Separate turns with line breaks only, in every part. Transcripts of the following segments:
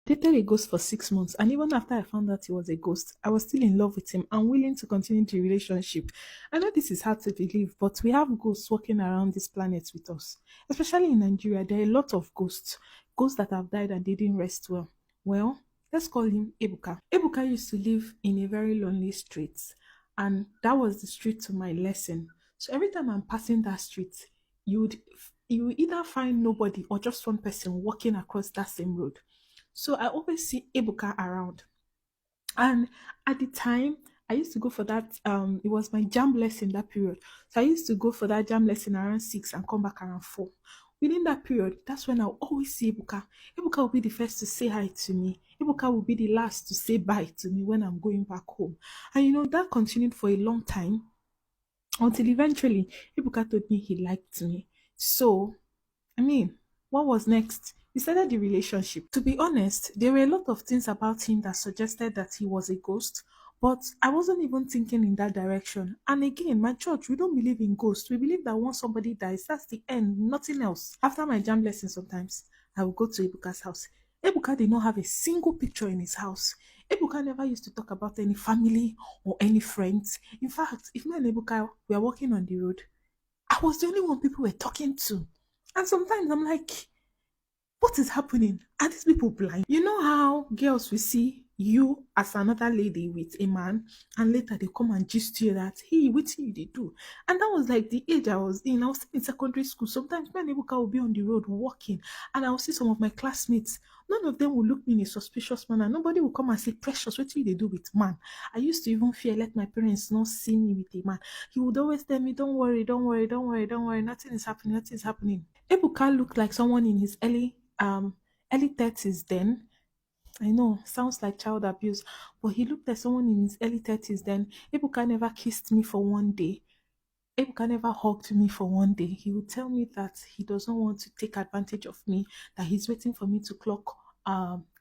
Dated a ghost for 6 months, and even after I found out he was a ghost, I was still in love with him and willing to continue the relationship. I know this is hard to believe, but we have ghosts walking around this planet with us. Especially in Nigeria, there are a lot of ghosts that have died and didn't rest well. Well, let's call him Ebuka. Ebuka used to live in a very lonely street, and that was the street to my lesson. So every time I'm passing that street, you would you would either find nobody or just one person walking across that same road. So I always see Ebuka around. And at the time, I used to go for that. It was my jam lesson that period. So I used to go for that jam lesson around 6 and come back around 4. Within that period, that's when I'll always see Ebuka. Ebuka will be the first to say hi to me. Ebuka will be the last to say bye to me when I'm going back home. And that continued for a long time until eventually Ebuka told me he liked me. So I mean, what was next? We started the relationship. To be honest, there were a lot of things about him that suggested that he was a ghost, but I wasn't even thinking in that direction. And again, my church, we don't believe in ghosts. We believe that once somebody dies, that's the end, nothing else. After my jam lesson, sometimes I would go to Ebuka's house. Ebuka did not have a single picture in his house. Ebuka never used to talk about any family or any friends. In fact, if me and Ebuka were walking on the road, I was the only one people were talking to. And sometimes I'm like, what is happening? Are these people blind? You know how girls will see you as another lady with a man, and later they come and gist you that, hey, what you they do? And that was like the age I was in. I was still in secondary school. Sometimes my neighbor will be on the road walking, and I will see some of my classmates. None of them will look me in a suspicious manner. Nobody will come and say, Precious, what do they do with man? I used to even fear let my parents not see me with a man. He would always tell me, don't worry, don't worry, don't worry, don't worry. Nothing is happening, nothing is happening. Ebuka looked like someone in his early 30s then. I know, sounds like child abuse, but he looked like someone in his early 30s then. Ebuka never kissed me for one day. Ebuka never hugged me for one day. He would tell me that he doesn't want to take advantage of me, that he's waiting for me to clock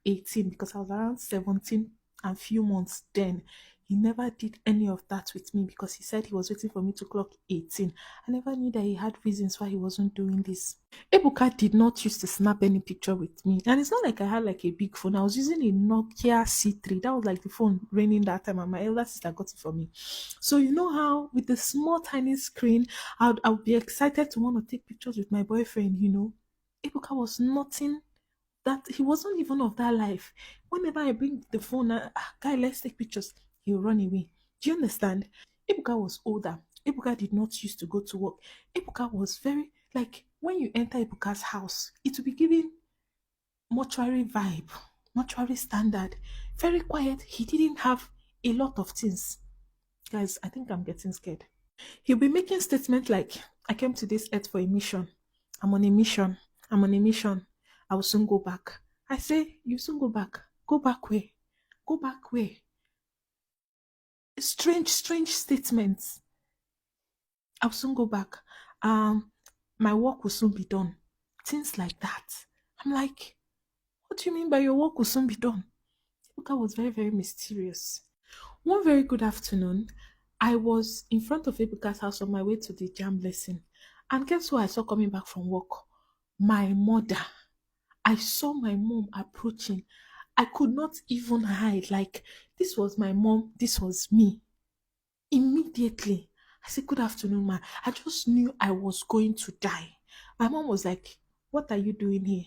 18 because I was around 17 and few months then. He never did any of that with me because he said he was waiting for me to clock 18. I never knew that he had reasons why he wasn't doing this. Ebuka did not used to snap any picture with me. And it's not like I had like a big phone. I was using a Nokia C3. That was like the phone raining that time, and my elder sister got it for me. So you know how with the small tiny screen, I would be excited to want to take pictures with my boyfriend. Ebuka was nothing that he wasn't even of that life. Whenever I bring the phone, guy, let's take pictures, he'll run away. Do you understand? Ebuka was older. Ebuka did not used to go to work. Ebuka was very like when you enter Ebuka's house, it will be giving mortuary vibe, mortuary standard, very quiet. He didn't have a lot of things. Guys, I think I'm getting scared. He'll be making statements like, I came to this earth for a mission. I'm on a mission. I'm on a mission. I will soon go back. I say, you soon go back. Go back where? Go back where? Strange, strange statements. I'll soon go back. Um, my work will soon be done. Things like that. I'm like, what do you mean by your work will soon be done? Luca was very, very mysterious. One very good afternoon, I was in front of Ebuka's house on my way to the jam lesson. And guess who I saw coming back from work? My mother. I saw my mom approaching. I could not even hide. Like, this was my mom, this was me. Immediately, I said, Good afternoon, ma. I just knew I was going to die. My mom was like, What are you doing here?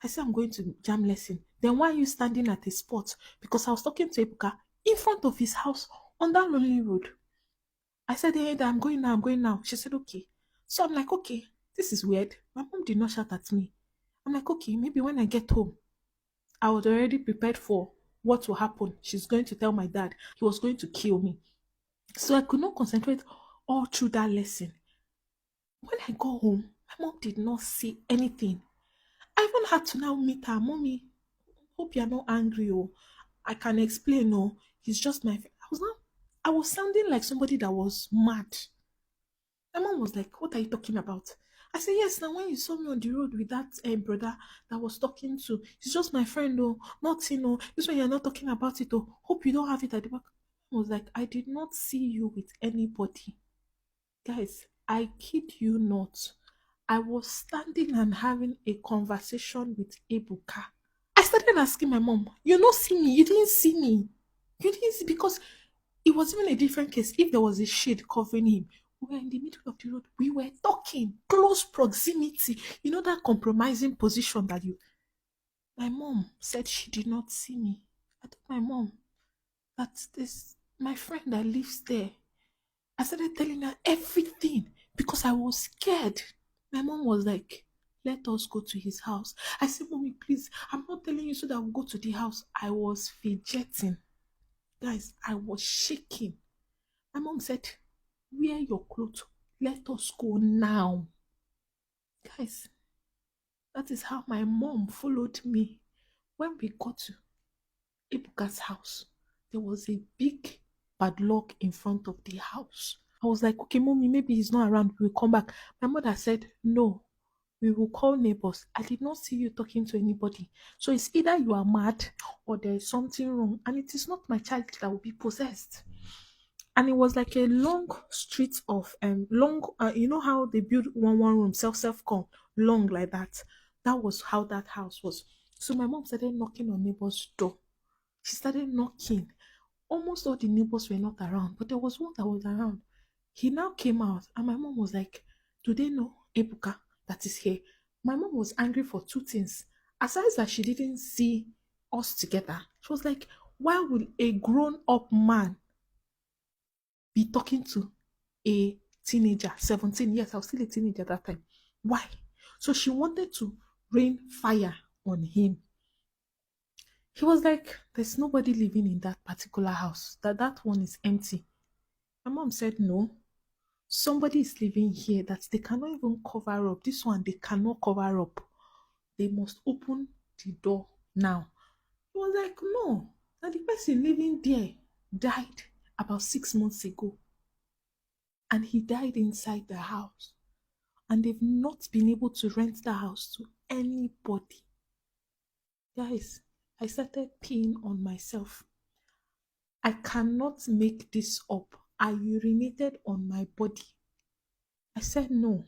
I said, I'm going to jam lesson. Then why are you standing at a spot? Because I was talking to Ebuka in front of his house on that lonely road. I said, Hey, I'm going now, I'm going now. She said, Okay. So I'm like, Okay, this is weird. My mom did not shout at me. I'm like, Okay, maybe when I get home, I was already prepared for what will happen. She's going to tell my dad he was going to kill me. So I could not concentrate all through that lesson. When I got home, my mom did not see anything. I even had to now meet her. Mommy, hope you're not angry. Oh, I can explain. Oh, he's just my friend. I was sounding like somebody that was mad. My mom was like, What are you talking about? I said, Yes, now when you saw me on the road with that brother that was talking to, he's just my friend, oh, nothing, oh. This one you're not talking about it, oh. Hope you don't have it at the back. I was like, I did not see you with anybody. Guys, I kid you not. I was standing and having a conversation with Ebuka. started asking my mom, you not see me, you didn't see me. You didn't see because it was even a different case. If there was a shade covering him, we were in the middle of the road. We were talking, close proximity. You know that compromising position that you. My mom said she did not see me. I told my mom that this my friend that lives there. I started telling her everything because I was scared. My mom was like, let us go to his house. I said, Mommy, please, I'm not telling you so that we'll go to the house. I was fidgeting. Guys, I was shaking. My mom said, wear your clothes. Let us go now. Guys, that is how my mom followed me. When we got to Ibuka's house, there was a big padlock in front of the house. I was like, okay, mommy, maybe he's not around. We'll come back. My mother said, no, we will call neighbors. I did not see you talking to anybody. So it's either you are mad or there is something wrong. And it is not my child that will be possessed. And it was like a long street of long you know how they build one room self come long like that. That was how that house was. So my mom started knocking on neighbor's door. She started knocking. Almost all the neighbors were not around, but there was one that was around. He now came out, and my mom was like, do they know Ebuka that is here? My mom was angry for two things. Aside that she didn't see us together, she was like, why would a grown up man be talking to a teenager, 17? Yes, I was still a teenager at that time. Why? So she wanted to rain fire on him. He was like, there's nobody living in that particular house, that one is empty. My mom said, no, somebody is living here that they cannot even cover up. This one, they cannot cover up. They must open the door now. He was like, no, that the person living there died about 6 months ago. And he died inside the house. And they've not been able to rent the house to anybody. Guys, I started peeing on myself. I cannot make this up. I urinated on my body. I said no.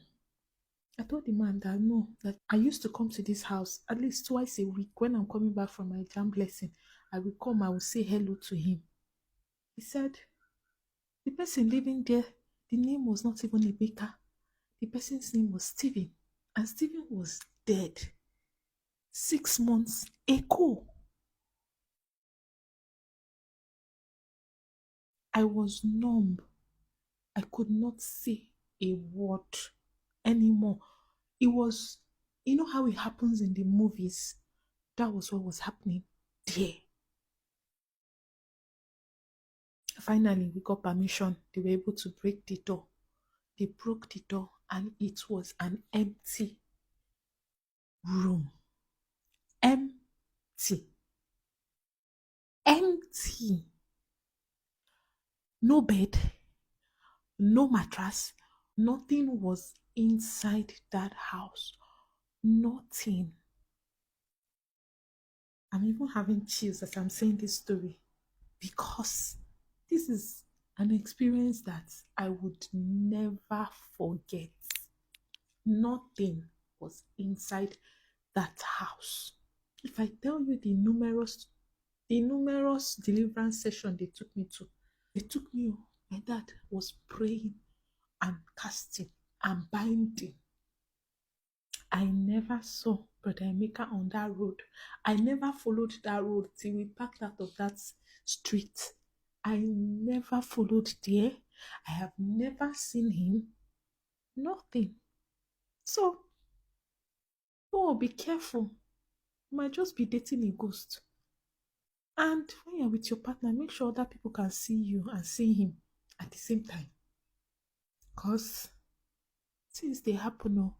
I told the man that no, that I used to come to this house at least twice a week. When I'm coming back from my jam blessing, I will come, I will say hello to him. He said, the person living there, the name was not even a baker. The person's name was Stephen. And Stephen was dead 6 months ago. I was numb. I could not say a word anymore. It was, you know how it happens in the movies? That was what was happening there. Finally, we got permission. They were able to break the door. They broke the door and it was an empty room. Empty. Empty. No bed, no mattress, nothing was inside that house. Nothing. I'm even having chills as I'm saying this story because this is an experience that I would never forget. Nothing was inside that house. If I tell you the numerous deliverance session they took me. My dad was praying and casting and binding. I never saw Brother Emeka on that road. I never followed that road till we packed out of that street. I never followed there. I have never seen him. Nothing. So, oh, be careful. You might just be dating a ghost. And when you're with your partner, make sure other people can see you and see him at the same time. Because things they happen. Oh.